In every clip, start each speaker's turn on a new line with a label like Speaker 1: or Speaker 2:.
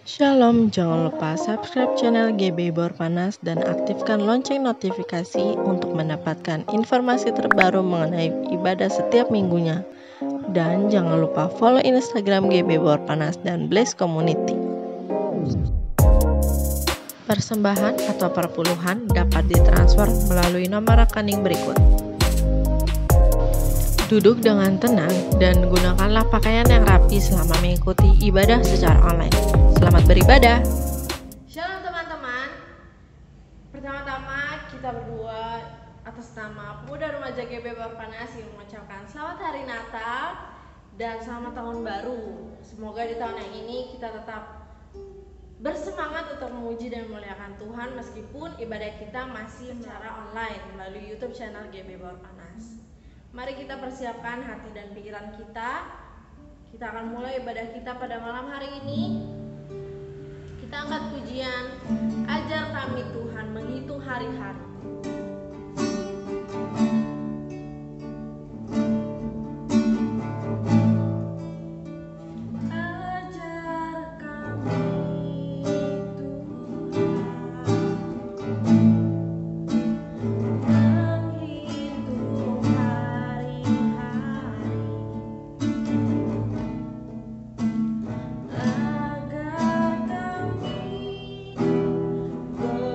Speaker 1: Shalom, jangan lupa subscribe channel GB Bor Panas dan aktifkan lonceng notifikasi untuk mendapatkan informasi terbaru mengenai ibadah setiap minggunya. Dan jangan lupa follow Instagram GB Bor Panas dan Blaze Community. Persembahan atau perpuluhan dapat ditransfer melalui nomor rekening berikut. Duduk dengan tenang dan gunakanlah pakaian yang rapi selama mengikuti ibadah secara online. Selamat beribadah.
Speaker 2: Shalom teman-teman. Pertama-tama kita berdua atas nama Pemuda Remaja GB Bor Panas yang mengucapkan selamat hari Natal dan selamat tahun baru. Semoga di tahun yang ini kita tetap bersemangat untuk memuji dan memuliakan Tuhan meskipun ibadah kita masih secara online melalui YouTube channel GB Bor Panas. Mari kita persiapkan hati dan pikiran kita. Kita akan mulai ibadah kita pada malam hari ini. Kita angkat pujian, ajar kami Tuhan menghitung hari-hari. Beroleh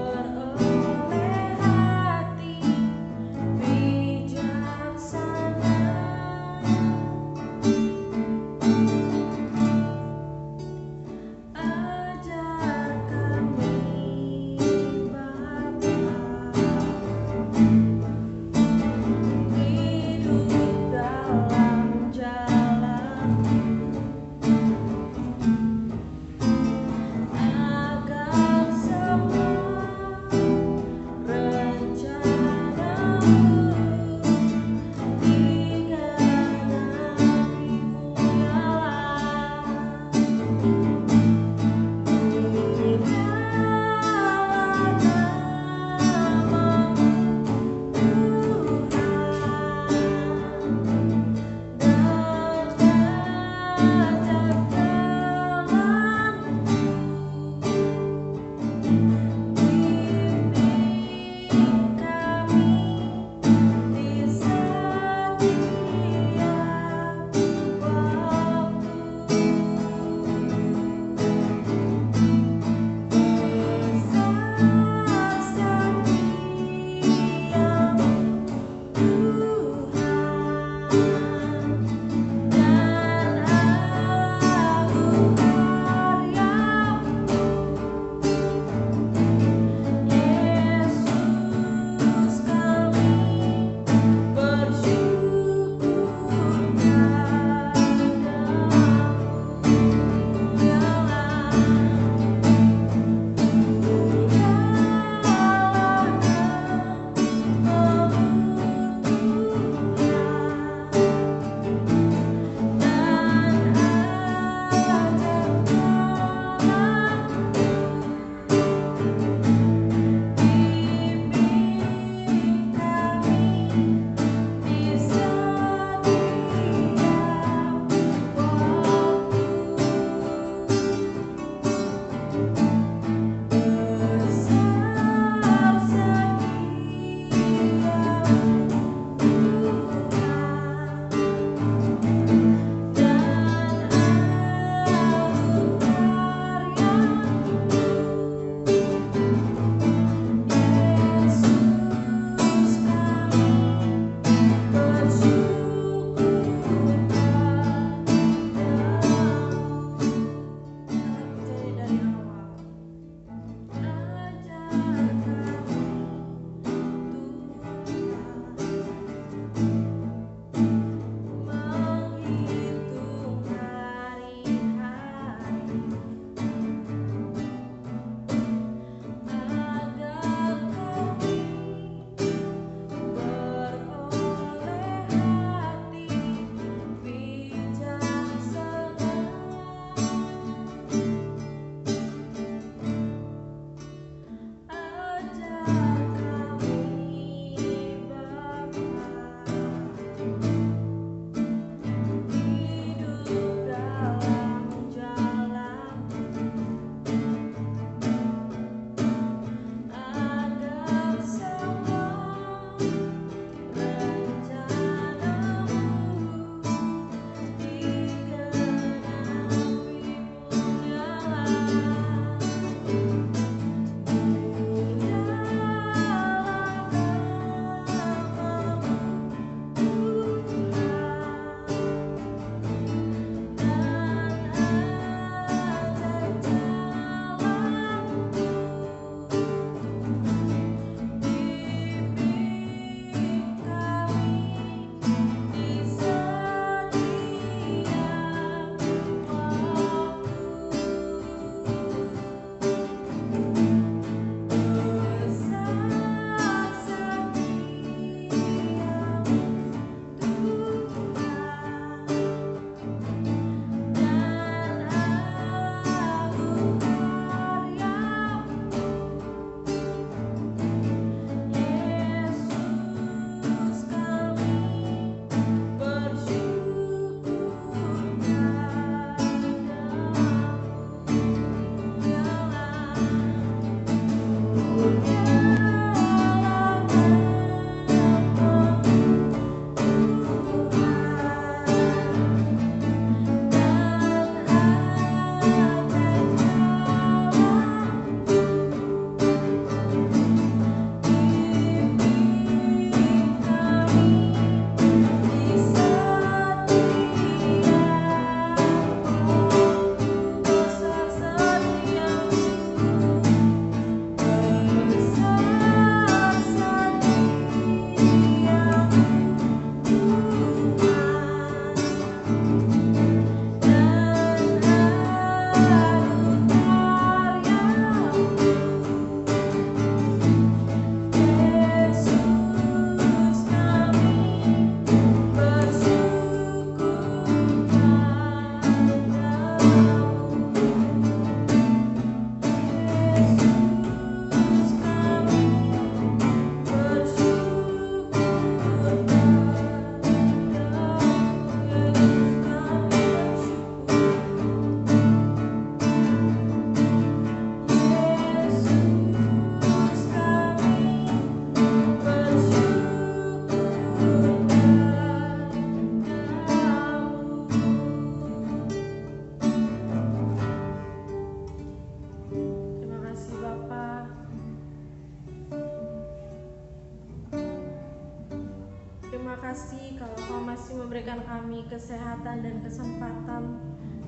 Speaker 2: kasih kalau Kau masih memberikan kami kesehatan dan kesempatan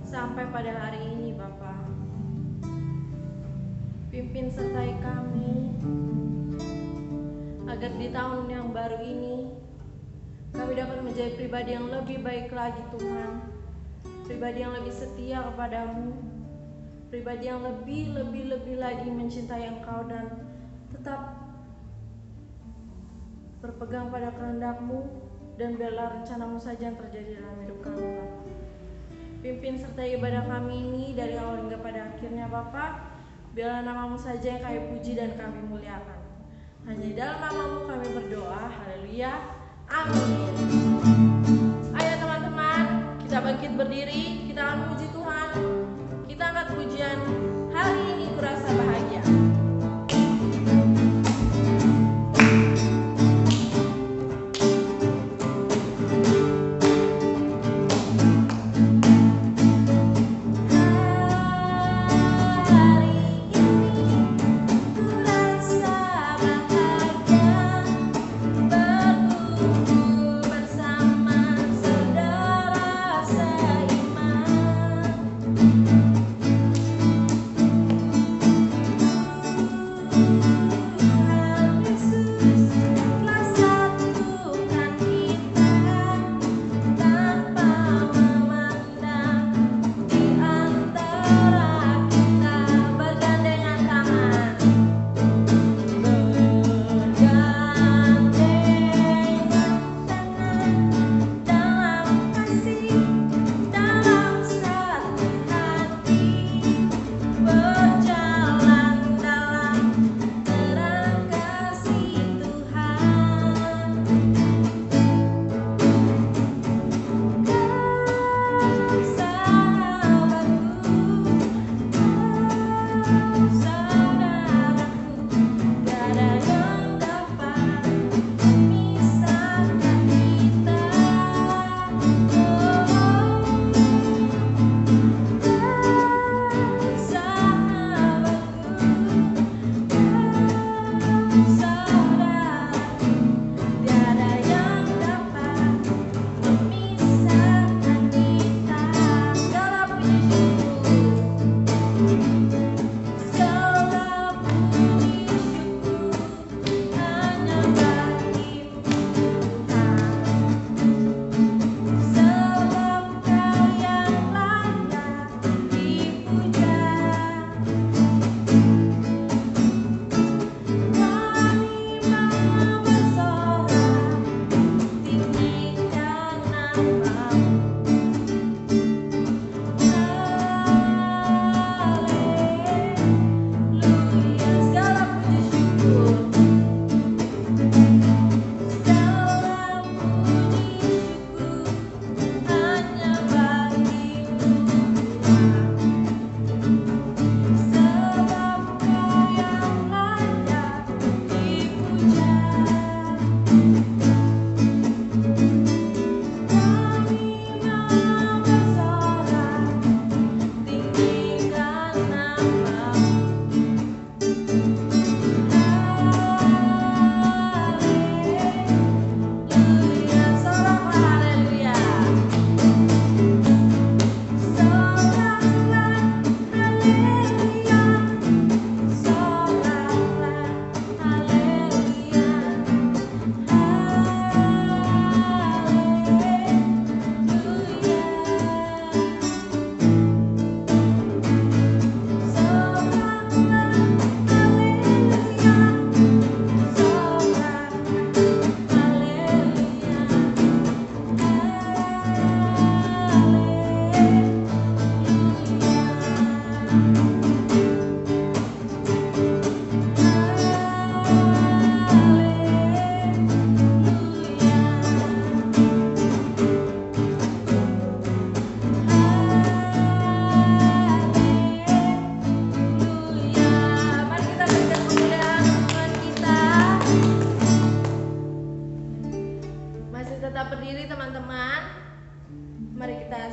Speaker 2: sampai pada hari ini, Bapa. Pimpin sertai kami agar di tahun yang baru ini kami dapat menjadi pribadi yang lebih baik lagi, Tuhan. Pribadi yang lebih setia kepadamu, pribadi yang lebih lagi mencintai Engkau dan tetap berpegang pada kehendak-Mu, dan biarlah rencana-Mu saja yang terjadi dalam hidup kami, Bapa. Pimpin sertai ibadah kami ini dari awal hingga pada akhirnya, Bapa. Biarlah nama-Mu saja yang kami puji dan kami muliakan. Hanya di dalam nama-Mu kami berdoa. Haleluya. Amin. Ayo teman-teman, kita bangkit berdiri, kita akan puji Tuhan. Kita angkat pujian hari ini kurasa bahagia.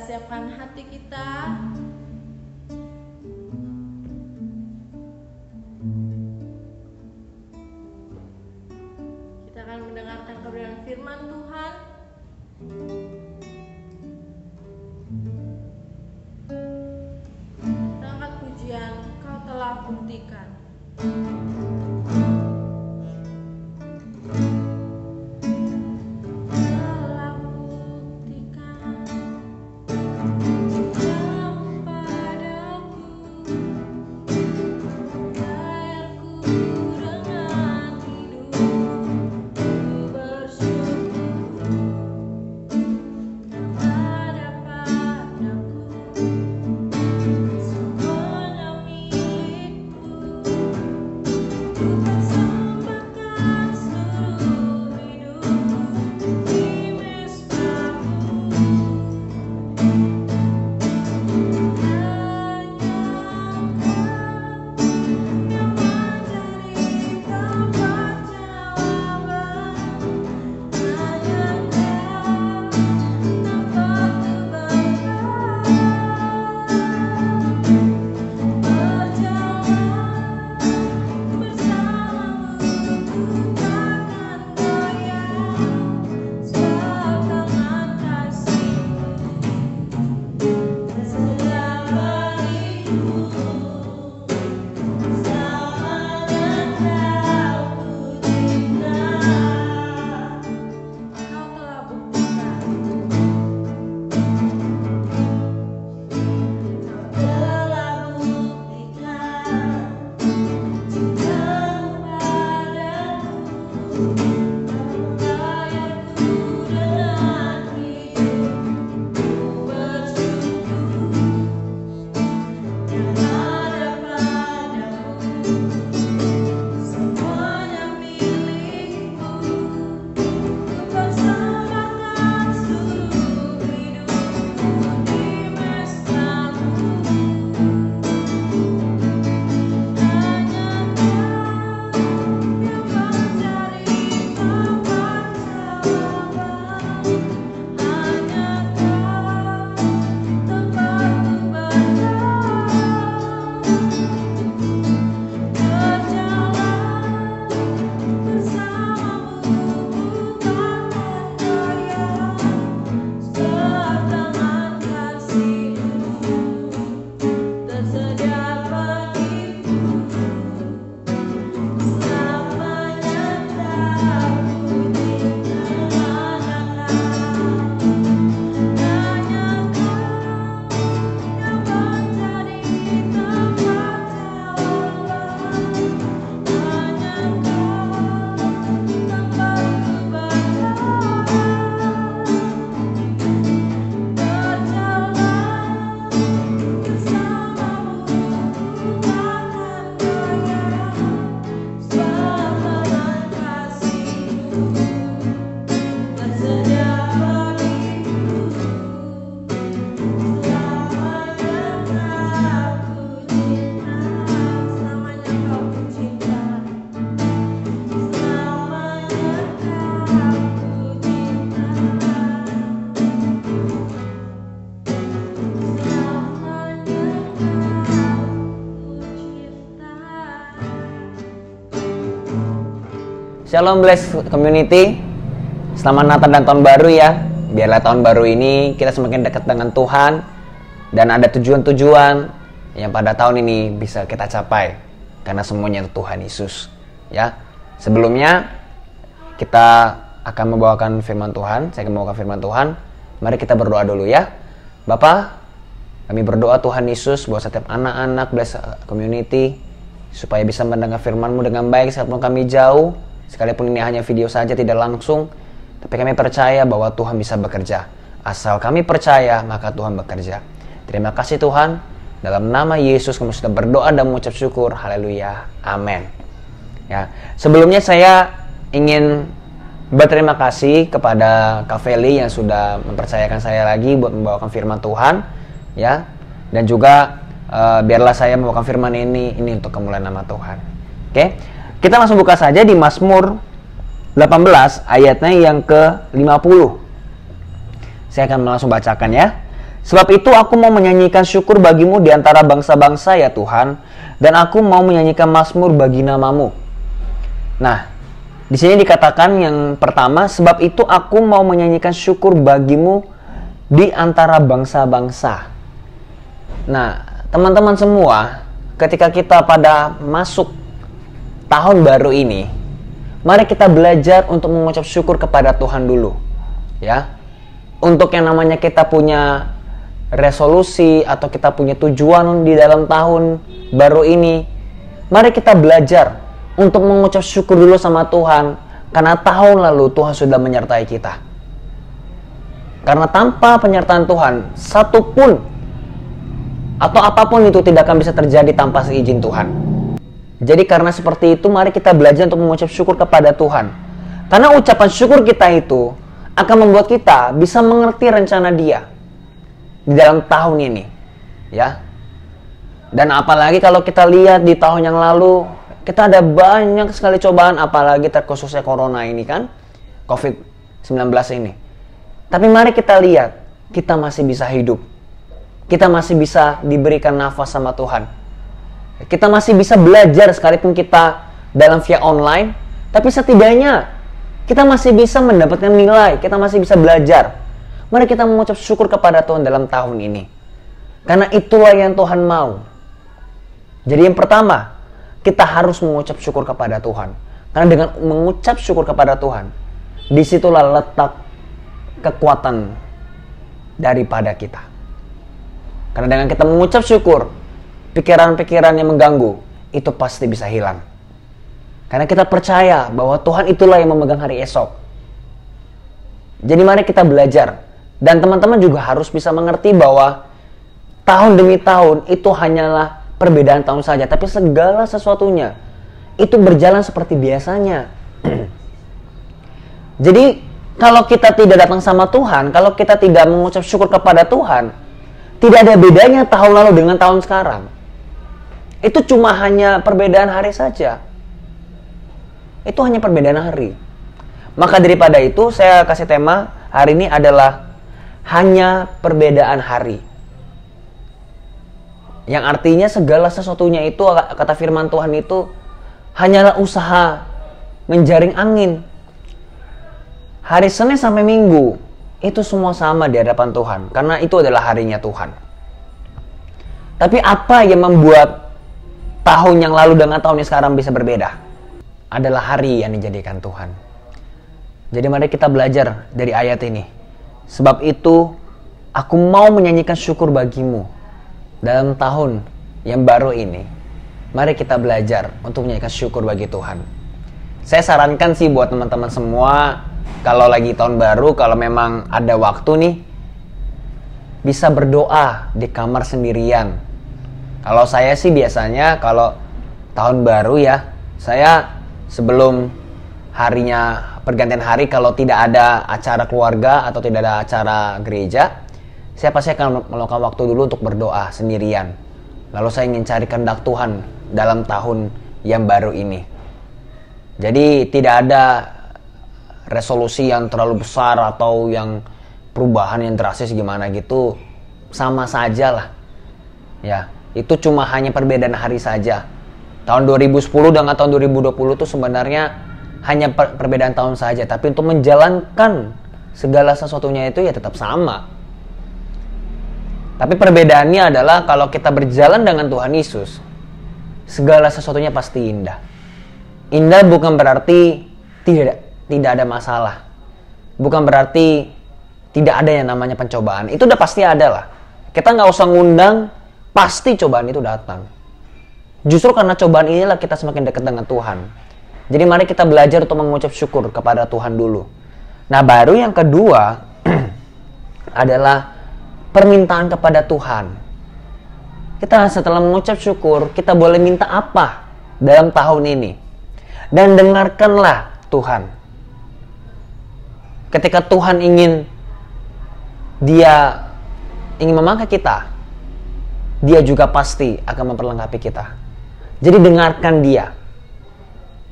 Speaker 2: siapkan hati kita. Kita akan mendengarkan kebenaran firman Tuhan buktikan.
Speaker 3: Shalom Blessed Community, selamat Natal dan Tahun Baru ya. Biarlah tahun baru ini kita semakin dekat dengan Tuhan dan ada tujuan-tujuan yang pada tahun ini bisa kita capai karena semuanya itu Tuhan Yesus ya. Sebelumnya kita akan membawakan firman Tuhan. Saya akan membawakan firman Tuhan. Mari kita berdoa dulu ya. Bapa, kami berdoa Tuhan Yesus buat setiap anak-anak Blessed Community supaya bisa mendengar firman-Mu dengan baik sekalipun kami jauh, sekalipun ini hanya video saja tidak langsung, tapi kami percaya bahwa Tuhan bisa bekerja. Asal kami percaya, maka Tuhan bekerja. Terima kasih Tuhan. Dalam nama Yesus kami sudah berdoa dan mengucap syukur. Haleluya. Amin. Ya, sebelumnya saya ingin berterima kasih kepada Kak Feli yang sudah mempercayakan saya lagi buat membawakan firman Tuhan, ya. Dan juga biarlah saya membawakan firman ini untuk kemuliaan nama Tuhan. Oke. Kita langsung buka saja di Mazmur 18 ayatnya yang ke-50. Saya akan langsung bacakan ya. Sebab itu aku mau menyanyikan syukur bagimu di antara bangsa-bangsa ya Tuhan, dan aku mau menyanyikan mazmur bagi namamu. Nah, di sini dikatakan yang pertama, sebab itu aku mau menyanyikan syukur bagimu di antara bangsa-bangsa. Nah, teman-teman semua, ketika kita pada masuk tahun baru ini, mari kita belajar untuk mengucap syukur kepada Tuhan dulu, ya. Untuk yang namanya kita punya resolusi atau kita punya tujuan di dalam tahun baru ini, mari kita belajar untuk mengucap syukur dulu sama Tuhan, karena tahun lalu Tuhan sudah menyertai kita. Karena tanpa penyertaan Tuhan, satupun atau apapun itu tidak akan bisa terjadi tanpa seizin Tuhan. Jadi karena seperti itu, mari kita belajar untuk mengucap syukur kepada Tuhan. Karena ucapan syukur kita itu akan membuat kita bisa mengerti rencana Dia di dalam tahun ini, ya. Dan apalagi kalau kita lihat di tahun yang lalu, kita ada banyak sekali cobaan, apalagi terkhususnya corona ini kan, COVID-19 ini. Tapi mari kita lihat, kita masih bisa hidup. Kita masih bisa diberikan nafas sama Tuhan. Kita masih bisa belajar sekalipun kita dalam via online, tapi setidaknya kita masih bisa mendapatkan nilai, kita masih bisa belajar. Mari kita mengucap syukur kepada Tuhan dalam tahun ini. Karena itulah yang Tuhan mau. Jadi yang pertama, kita harus mengucap syukur kepada Tuhan. Karena dengan mengucap syukur kepada Tuhan, disitulah letak kekuatan daripada kita. Karena dengan kita mengucap syukur, pikiran-pikiran yang mengganggu, itu pasti bisa hilang. Karena kita percaya bahwa Tuhan itulah yang memegang hari esok. Jadi mari kita belajar. Dan teman-teman juga harus bisa mengerti bahwa tahun demi tahun itu hanyalah perbedaan tahun saja. Tapi segala sesuatunya itu berjalan seperti biasanya. Jadi kalau kita tidak datang sama Tuhan, kalau kita tidak mengucap syukur kepada Tuhan, tidak ada bedanya tahun lalu dengan tahun sekarang. Itu cuma hanya perbedaan hari saja. Itu hanya perbedaan hari. Maka daripada itu saya kasih tema hari ini adalah hanya perbedaan hari. Yang artinya segala sesuatunya itu, kata firman Tuhan itu, hanyalah usaha menjaring angin. Hari Senin sampai Minggu, itu semua sama di hadapan Tuhan. Karena itu adalah harinya Tuhan. Tapi apa yang membuat tahun yang lalu dengan tahun yang sekarang bisa berbeda? Adalah hari yang dijadikan Tuhan. Jadi mari kita belajar dari ayat ini. Sebab itu, aku mau menyanyikan syukur bagimu dalam tahun yang baru ini. Mari kita belajar untuk menyanyikan syukur bagi Tuhan. Saya sarankan sih buat teman-teman semua, kalau lagi tahun baru, kalau memang ada waktu nih, bisa berdoa di kamar sendirian. Kalau saya sih biasanya kalau tahun baru ya, saya sebelum harinya pergantian hari, kalau tidak ada acara keluarga atau tidak ada acara gereja, saya pasti akan meluangkan waktu dulu untuk berdoa sendirian. Lalu saya ingin cari kehendak Tuhan dalam tahun yang baru ini. Jadi tidak ada resolusi yang terlalu besar atau yang perubahan yang drastis gimana gitu, sama saja lah. Ya, itu cuma hanya perbedaan hari saja. Tahun 2010 dengan tahun 2020 itu sebenarnya hanya perbedaan tahun saja, tapi untuk menjalankan segala sesuatunya itu ya tetap sama. Tapi perbedaannya adalah kalau kita berjalan dengan Tuhan Yesus, segala sesuatunya pasti indah. Indah bukan berarti tidak ada masalah. Bukan berarti tidak ada yang namanya pencobaan. Itu udah pasti ada lah. Kita nggak usah ngundang, pasti cobaan itu datang. Justru karena cobaan inilah kita semakin dekat dengan Tuhan. Jadi mari kita belajar untuk mengucap syukur kepada Tuhan dulu. Nah, baru yang kedua adalah permintaan kepada Tuhan. Kita setelah mengucap syukur, kita boleh minta apa dalam tahun ini. Dan dengarkanlah Tuhan. Ketika Tuhan ingin memakai kita, Dia juga pasti akan memperlengkapi kita. Jadi dengarkan Dia.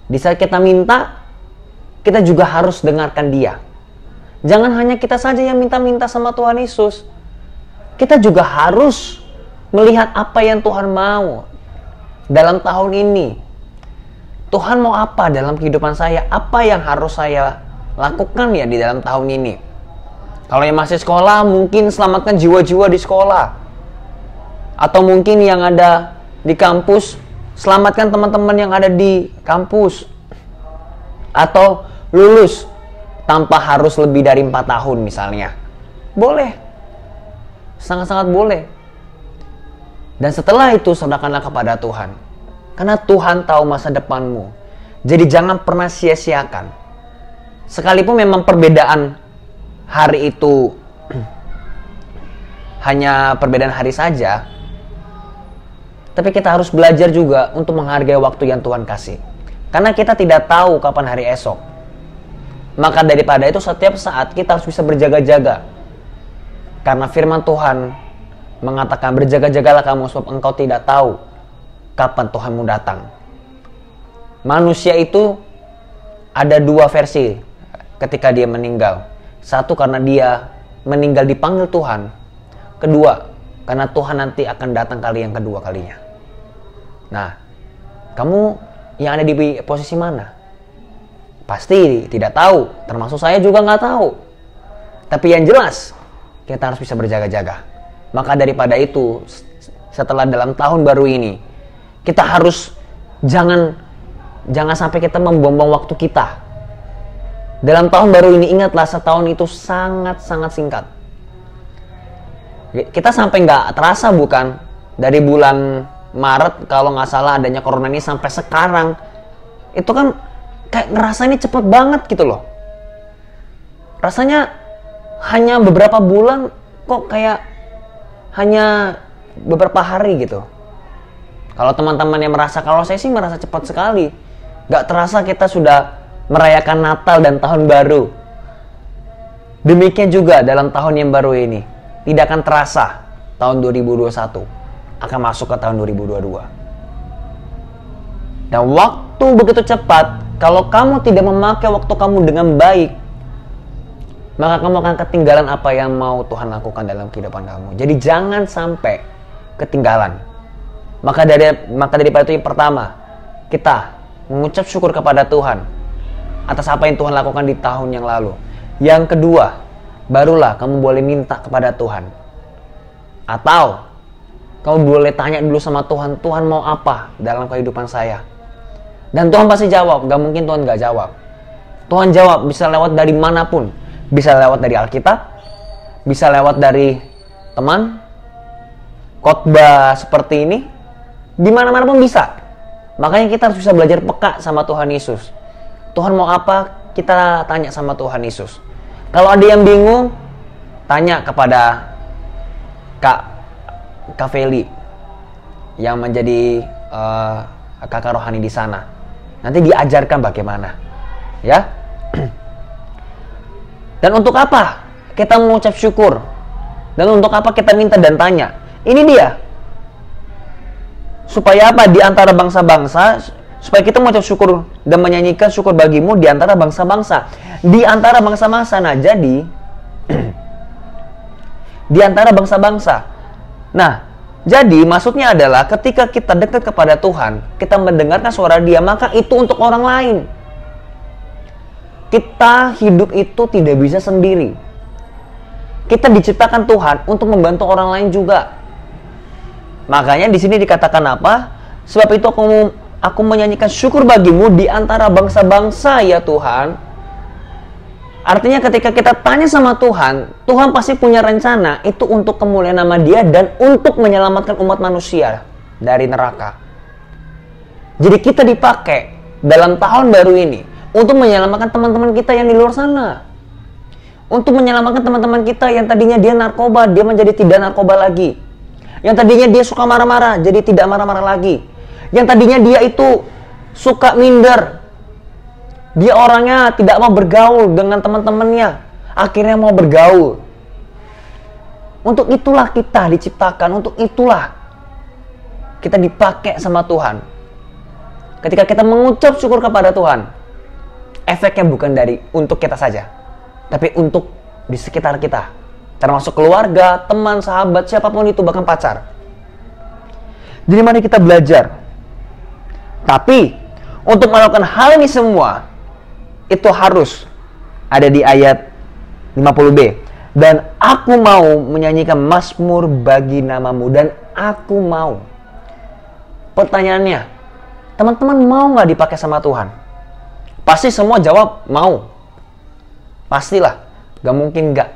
Speaker 3: Di saat kita minta, kita juga harus dengarkan Dia. Jangan hanya kita saja yang minta-minta sama Tuhan Yesus. Kita juga harus melihat apa yang Tuhan mau dalam tahun ini. Tuhan mau apa dalam kehidupan saya? Apa yang harus saya lakukan ya di dalam tahun ini? Kalau yang masih sekolah, mungkin selamatkan jiwa-jiwa di sekolah. Atau mungkin yang ada di kampus, selamatkan teman-teman yang ada di kampus. Atau lulus tanpa harus lebih dari 4 tahun misalnya. Boleh. Sangat-sangat boleh. Dan setelah itu serahkanlah kepada Tuhan. Karena Tuhan tahu masa depanmu. Jadi jangan pernah sia-siakan. Sekalipun memang perbedaan hari itu hanya perbedaan hari saja, tapi kita harus belajar juga untuk menghargai waktu yang Tuhan kasih. Karena kita tidak tahu kapan hari esok. Maka daripada itu setiap saat kita harus bisa berjaga-jaga. Karena firman Tuhan mengatakan berjaga-jagalah kamu sebab engkau tidak tahu kapan Tuhanmu datang. Manusia itu ada 2 versi ketika dia meninggal. Satu karena dia meninggal dipanggil Tuhan. Kedua, karena Tuhan nanti akan datang kali yang kedua kalinya. Nah, kamu yang ada di posisi mana? Pasti tidak tahu, termasuk saya juga nggak tahu. Tapi yang jelas, kita harus bisa berjaga-jaga. Maka daripada itu, setelah dalam tahun baru ini, kita harus jangan sampai kita membuang waktu kita. Dalam tahun baru ini, ingatlah setahun itu sangat-sangat singkat. Kita sampai nggak terasa bukan? Dari bulan Maret kalau nggak salah adanya corona ini sampai sekarang, itu kan kayak ngerasanya cepet banget gitu loh. Rasanya hanya beberapa bulan kok kayak hanya beberapa hari gitu. Kalau teman-teman yang merasa, kalau saya sih merasa cepat sekali. Nggak terasa kita sudah merayakan Natal dan Tahun Baru. Demikian juga dalam tahun yang baru ini. Tidak akan terasa tahun 2021 akan masuk ke tahun 2022. Dan waktu begitu cepat, kalau kamu tidak memakai waktu kamu dengan baik, maka kamu akan ketinggalan apa yang mau Tuhan lakukan dalam kehidupan kamu. Jadi jangan sampai ketinggalan. Maka daripada itu yang pertama, kita mengucap syukur kepada Tuhan atas apa yang Tuhan lakukan di tahun yang lalu. Yang kedua, barulah kamu boleh minta kepada Tuhan. Atau kamu boleh tanya dulu sama Tuhan, Tuhan mau apa dalam kehidupan saya? Dan Tuhan pasti jawab, gak mungkin Tuhan gak jawab. Tuhan jawab bisa lewat dari manapun. Bisa lewat dari Alkitab, bisa lewat dari teman, khotbah seperti ini, di mana-mana pun bisa. Makanya kita harus bisa belajar peka sama Tuhan Yesus. Tuhan mau apa? Kita tanya sama Tuhan Yesus. Kalau ada yang bingung, tanya kepada Kak Feli yang menjadi kakak rohani di sana. Nanti diajarkan bagaimana, ya. Dan untuk apa kita mengucap syukur? Dan untuk apa kita minta dan tanya? Ini dia. Supaya apa? Di antara bangsa-bangsa, supaya kita mengucap syukur dan menyanyikan syukur bagimu di antara bangsa-bangsa. Di antara bangsa-bangsa. Nah, jadi di antara bangsa-bangsa. Nah, jadi maksudnya adalah ketika kita dekat kepada Tuhan, kita mendengarkan suara Dia, maka itu untuk orang lain. Kita hidup itu tidak bisa sendiri. Kita diciptakan Tuhan untuk membantu orang lain juga. Makanya di sini dikatakan apa? Sebab itu aku menyanyikan syukur bagimu di antara bangsa-bangsa ya Tuhan. Artinya ketika kita tanya sama Tuhan, Tuhan pasti punya rencana itu untuk kemuliaan nama Dia dan untuk menyelamatkan umat manusia dari neraka. Jadi kita dipakai dalam tahun baru ini untuk menyelamatkan teman-teman kita yang di luar sana. Untuk menyelamatkan teman-teman kita yang tadinya dia narkoba, dia menjadi tidak narkoba lagi. Yang tadinya dia suka marah-marah, jadi tidak marah-marah lagi. Yang tadinya dia itu suka minder, dia orangnya tidak mau bergaul dengan teman-temannya, akhirnya mau bergaul. Untuk itulah kita diciptakan, untuk itulah kita dipakai sama Tuhan. Ketika kita mengucap syukur kepada Tuhan, efeknya bukan untuk kita saja, tapi untuk di sekitar kita, termasuk keluarga, teman, sahabat, siapapun itu, bahkan pacar. Jadi mari kita belajar. Tapi untuk melakukan hal ini semua, itu harus ada di ayat 50b. Dan aku mau menyanyikan mazmur bagi namamu. Dan aku mau. Pertanyaannya, teman-teman mau nggak dipakai sama Tuhan? Pasti semua jawab mau. Pastilah, gak mungkin nggak.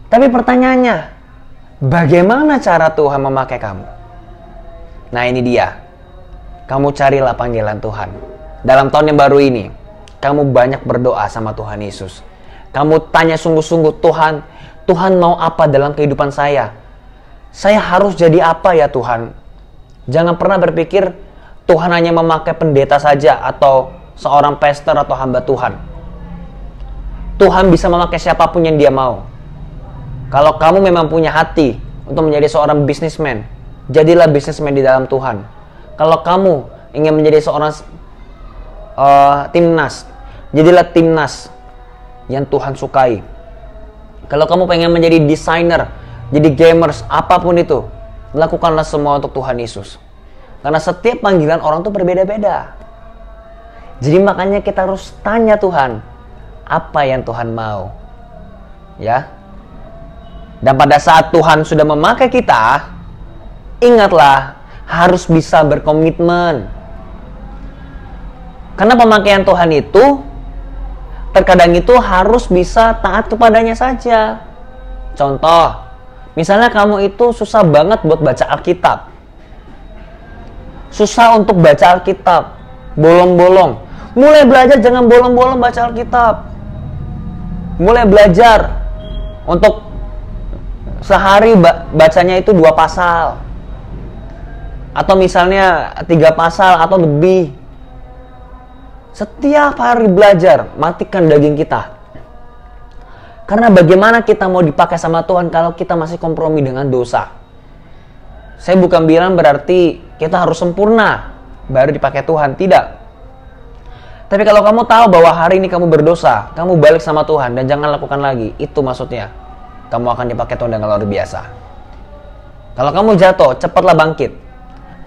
Speaker 3: Tapi pertanyaannya, bagaimana cara Tuhan memakai kamu? Nah ini dia, kamu carilah panggilan Tuhan. Dalam tahun yang baru ini, kamu banyak berdoa sama Tuhan Yesus. Kamu tanya sungguh-sungguh, Tuhan mau apa dalam kehidupan saya? Saya harus jadi apa ya Tuhan? Jangan pernah berpikir Tuhan hanya memakai pendeta saja atau seorang pastor atau hamba Tuhan. Tuhan bisa memakai siapapun yang Dia mau. Kalau kamu memang punya hati untuk menjadi seorang bisnismen, jadilah bisnismen di dalam Tuhan. Kalau kamu ingin menjadi seorang timnas, jadilah timnas yang Tuhan sukai. Kalau kamu pengen menjadi desainer, jadi gamers, apapun itu, lakukanlah semua untuk Tuhan Yesus. Karena setiap panggilan orang tuh berbeda-beda. Jadi makanya kita harus tanya Tuhan, apa yang Tuhan mau? Ya. Dan pada saat Tuhan sudah memakai kita, ingatlah harus bisa berkomitmen. Karena pemakaian Tuhan itu terkadang itu harus bisa taat kepadanya saja. Contoh, misalnya kamu itu susah banget buat baca Alkitab. Susah untuk baca Alkitab, bolong-bolong. Mulai belajar jangan bolong-bolong baca Alkitab. Mulai belajar untuk sehari bacanya itu 2 pasal. Atau misalnya 3 pasal atau lebih. Setiap hari belajar, matikan daging kita. Karena bagaimana kita mau dipakai sama Tuhan kalau kita masih kompromi dengan dosa? Saya bukan bilang berarti kita harus sempurna baru dipakai Tuhan, tidak. Tapi kalau kamu tahu bahwa hari ini kamu berdosa, kamu balik sama Tuhan dan jangan lakukan lagi, itu maksudnya kamu akan dipakai Tuhan dengan luar biasa. Kalau kamu jatuh, cepatlah bangkit.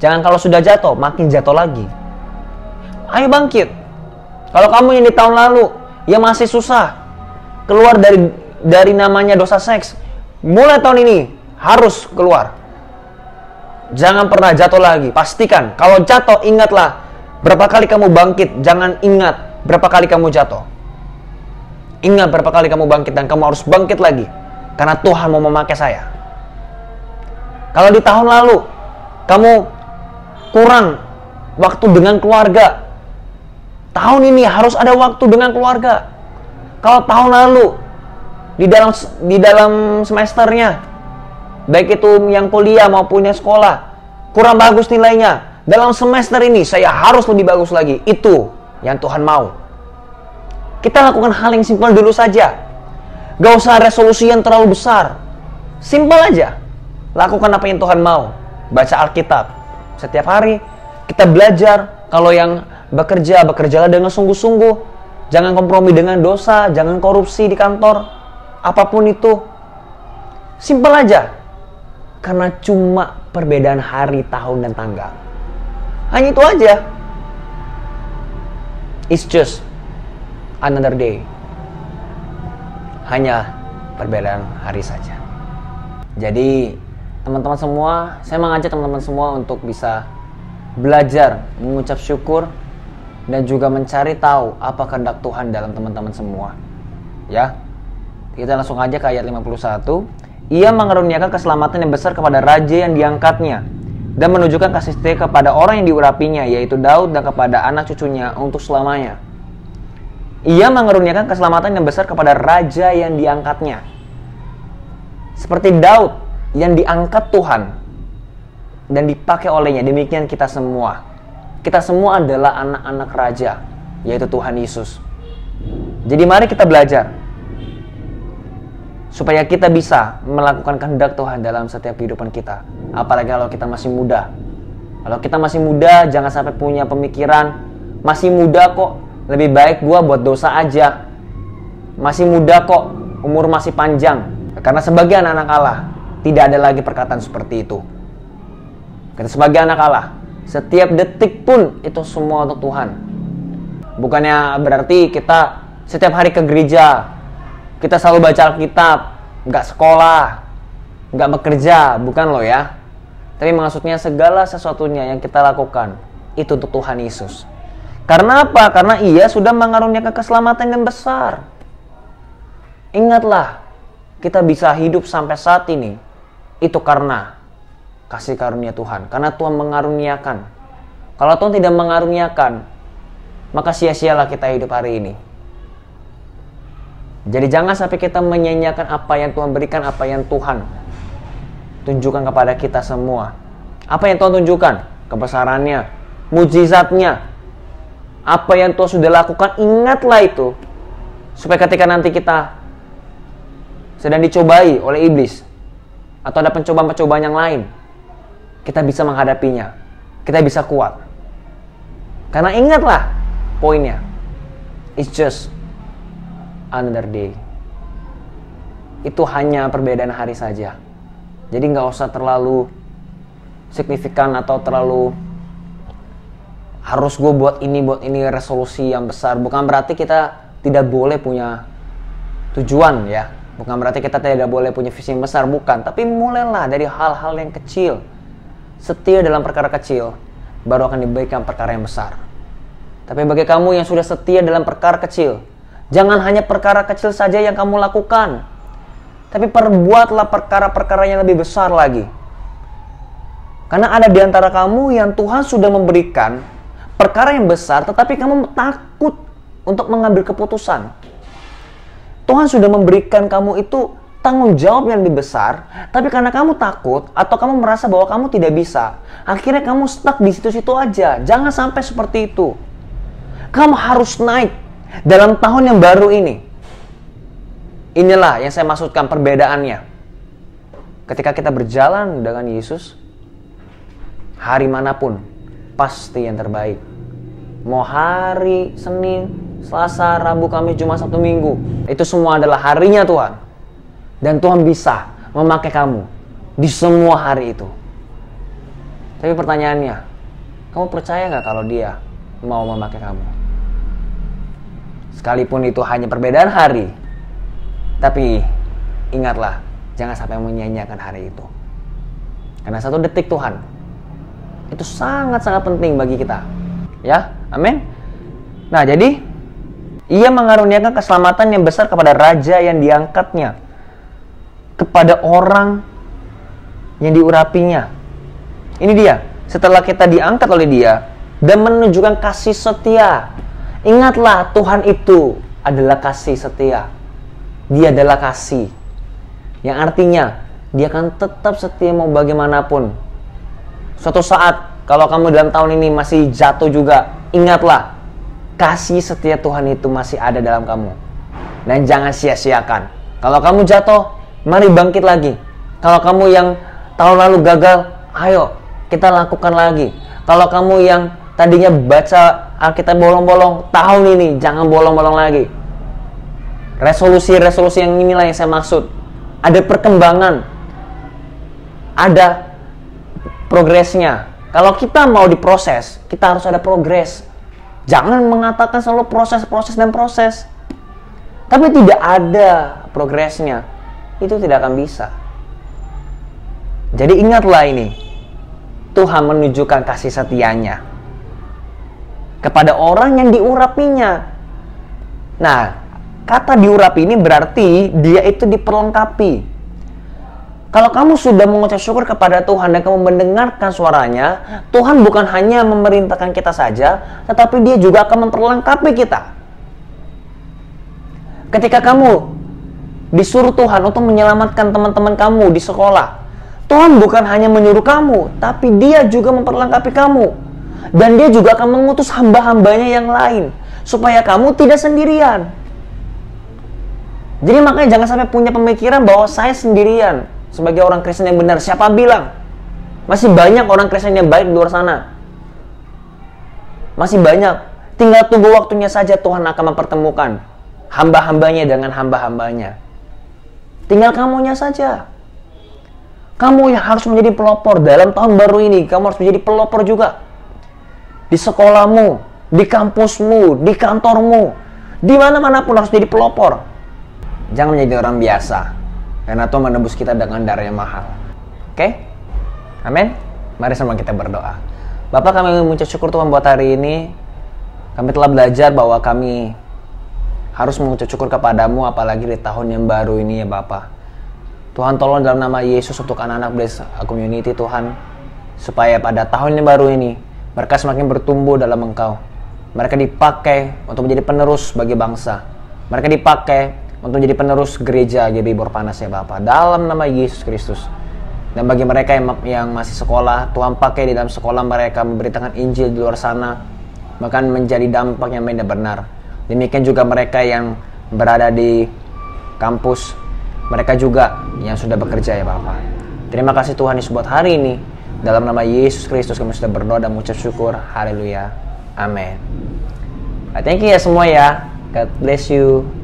Speaker 3: Jangan kalau sudah jatuh, makin jatuh lagi. Ayo bangkit. Kalau kamu yang di tahun lalu yang masih susah keluar dari namanya dosa seks, mulai tahun ini harus keluar. Jangan pernah jatuh lagi. Pastikan kalau jatuh, ingatlah berapa kali kamu bangkit. Jangan ingat berapa kali kamu jatuh. Ingat berapa kali kamu bangkit dan kamu harus bangkit lagi karena Tuhan mau memakai saya. Kalau di tahun lalu kamu kurang waktu dengan keluarga, tahun ini harus ada waktu dengan keluarga. Kalau tahun lalu di dalam semesternya, baik itu yang kuliah maupun yang sekolah, kurang bagus nilainya, dalam semester ini saya harus lebih bagus lagi. Itu yang Tuhan mau. Kita lakukan hal yang simpel dulu saja. Gak usah resolusi yang terlalu besar. Simpel aja. Lakukan apa yang Tuhan mau. Baca Alkitab setiap hari. Kita belajar. Kalau yang bekerja, bekerjalah dengan sungguh-sungguh. Jangan kompromi dengan dosa. Jangan korupsi di kantor. Apapun itu. Simpel aja. Karena cuma perbedaan hari, tahun, dan tanggal. Hanya itu aja. It's just another day. Hanya perbedaan hari saja. Jadi teman-teman semua, saya mengajak teman-teman semua untuk bisa belajar mengucap syukur dan juga mencari tahu apa kehendak Tuhan dalam teman-teman semua. Ya. Kita langsung aja ke ayat 51. Ia mengaruniakan keselamatan yang besar kepada raja yang diangkatnya dan menunjukkan kasih setia kepada orang yang diurapinya, yaitu Daud, dan kepada anak cucunya untuk selamanya. Ia mengaruniakan keselamatan yang besar kepada raja yang diangkatnya. Seperti Daud yang diangkat Tuhan dan dipakai olehnya, demikian kita semua. Kita semua adalah anak-anak raja, yaitu Tuhan Yesus. Jadi mari kita belajar supaya kita bisa melakukan kehendak Tuhan dalam setiap kehidupan kita. Apalagi kalau kita masih muda. Kalau kita masih muda, jangan sampai punya pemikiran, masih muda kok, lebih baik gua buat dosa aja. Masih muda kok, umur masih panjang. Karena sebagai anak-anak Allah, tidak ada lagi perkataan seperti itu. Kita sebagai anak Allah, setiap detik pun itu semua untuk Tuhan. Bukannya berarti kita setiap hari ke gereja, kita selalu baca Alkitab, nggak sekolah, nggak bekerja, bukan loh ya. Tapi maksudnya segala sesuatunya yang kita lakukan itu untuk Tuhan Yesus. Karena apa? Karena Ia sudah mengaruniakan keselamatan yang besar. Ingatlah, kita bisa hidup sampai saat ini itu karena kasih karunia Tuhan. Karena Tuhan mengaruniakan. Kalau Tuhan tidak mengaruniakan, maka sia-sialah kita hidup hari ini. Jadi jangan sampai kita menyanyiakan apa yang Tuhan berikan, apa yang Tuhan tunjukkan kepada kita semua. Apa yang Tuhan tunjukkan? Kebesarannya, mujizatnya, apa yang Tuhan sudah lakukan, ingatlah itu. Supaya ketika nanti kita sedang dicobai oleh iblis, atau ada pencobaan-pencobaan yang lain, kita bisa menghadapinya, kita bisa kuat. Karena ingatlah poinnya, it's just another day. Itu hanya perbedaan hari saja. Jadi nggak usah terlalu signifikan atau terlalu harus gue buat ini resolusi yang besar. Bukan berarti kita tidak boleh punya tujuan ya. Bukan berarti kita tidak boleh punya visi yang besar, bukan. Tapi mulailah dari hal-hal yang kecil. Setia dalam perkara kecil, baru akan diberikan perkara yang besar. Tapi bagi kamu yang sudah setia dalam perkara kecil, jangan hanya perkara kecil saja yang kamu lakukan, tapi perbuatlah perkara-perkara yang lebih besar lagi. Karena ada di antara kamu yang Tuhan sudah memberikan perkara yang besar, tetapi kamu takut untuk mengambil keputusan. Tuhan sudah memberikan kamu itu tanggung jawab yang lebih besar, tapi karena kamu takut atau kamu merasa bahwa kamu tidak bisa, akhirnya kamu stuck di situ-situ aja. Jangan sampai seperti itu. Kamu harus naik dalam tahun yang baru ini. Inilah yang saya maksudkan perbedaannya. Ketika kita berjalan dengan Yesus, hari manapun pasti yang terbaik. Mau hari Senin, Selasa, Rabu, Kamis, Jumat, Sabtu, Minggu, itu semua adalah harinya Tuhan. Dan Tuhan bisa memakai kamu di semua hari itu. Tapi pertanyaannya, kamu percaya nggak kalau Dia mau memakai kamu? Sekalipun itu hanya perbedaan hari, tapi ingatlah, jangan sampai menyanyiakan hari itu. Karena 1 detik Tuhan itu sangat-sangat penting bagi kita. Ya, amin. Nah, jadi Ia mengaruniakan keselamatan yang besar kepada raja yang diangkatnya, kepada orang yang diurapinya. Ini dia, setelah kita diangkat oleh Dia dan menunjukkan kasih setia. Ingatlah, Tuhan itu adalah kasih setia. Dia adalah kasih, yang artinya Dia akan tetap setia mau bagaimanapun. Suatu saat, kalau kamu dalam tahun ini masih jatuh juga, ingatlah, kasih setia Tuhan itu masih ada dalam kamu. Dan jangan sia-siakan. Kalau kamu jatuh, mari bangkit lagi. Kalau kamu yang tahun lalu gagal, ayo kita lakukan lagi. Kalau kamu yang tadinya baca Alkitab bolong-bolong, tahun ini jangan bolong-bolong lagi. Resolusi-resolusi yang inilah yang saya maksud. Ada perkembangan, ada progresnya. Kalau kita mau diproses, kita harus ada progres. Jangan mengatakan selalu proses. Tapi tidak ada progresnya, itu tidak akan bisa. Jadi ingatlah ini, Tuhan menunjukkan kasih setianya kepada orang yang diurapinya. Nah, kata diurapi ini berarti dia itu diperlengkapi. Kalau kamu sudah mengucap syukur kepada Tuhan dan kamu mendengarkan suaranya, Tuhan bukan hanya memerintahkan kita saja, tetapi Dia juga akan memperlengkapi kita. Ketika kamu disuruh Tuhan untuk menyelamatkan teman-teman kamu di sekolah, Tuhan bukan hanya menyuruh kamu, tapi Dia juga memperlengkapi kamu. Dan Dia juga akan mengutus hamba-hambanya yang lain, supaya kamu tidak sendirian. Jadi makanya jangan sampai punya pemikiran bahwa saya sendirian. Sebagai orang Kristen yang benar, siapa bilang? Masih banyak orang Kristen yang baik di luar sana. Masih banyak. Tinggal tunggu waktunya saja Tuhan akan mempertemukan hamba-hambanya dengan hamba-hambanya. Tinggal kamunya saja. Kamu yang harus menjadi pelopor dalam tahun baru ini. Kamu harus menjadi pelopor juga. Di sekolahmu, di kampusmu, di kantormu, di mana-mana pun harus jadi pelopor. Jangan menjadi orang biasa. Karena Tuhan menebus kita dengan darah yang mahal. Oke? Amin? Mari sama kita berdoa. Bapa, kami mengucap syukur Tuhan buat hari ini. Kami telah belajar bahwa kami harus mengucap syukur kepadamu, apalagi di tahun yang baru ini ya Bapa. Tuhan, tolong dalam nama Yesus untuk anak-anak Bless Community Tuhan, supaya pada tahun yang baru ini mereka semakin bertumbuh dalam Engkau. Mereka dipakai untuk menjadi penerus bagi bangsa. Mereka dipakai untuk menjadi penerus gereja GBI Borpanas ya Bapa, dalam nama Yesus Kristus. Dan bagi mereka yang masih sekolah, Tuhan pakai di dalam sekolah mereka memberitakan Injil di luar sana, bahkan menjadi dampak yang benar. Demikian juga mereka yang berada di kampus, mereka juga yang sudah bekerja ya Bapa. Terima kasih Tuhan Yesus buat hari ini. Dalam nama Yesus Kristus kami sudah berdoa dan mengucap syukur. Haleluya. Amin. Thank you ya semua ya. God bless you.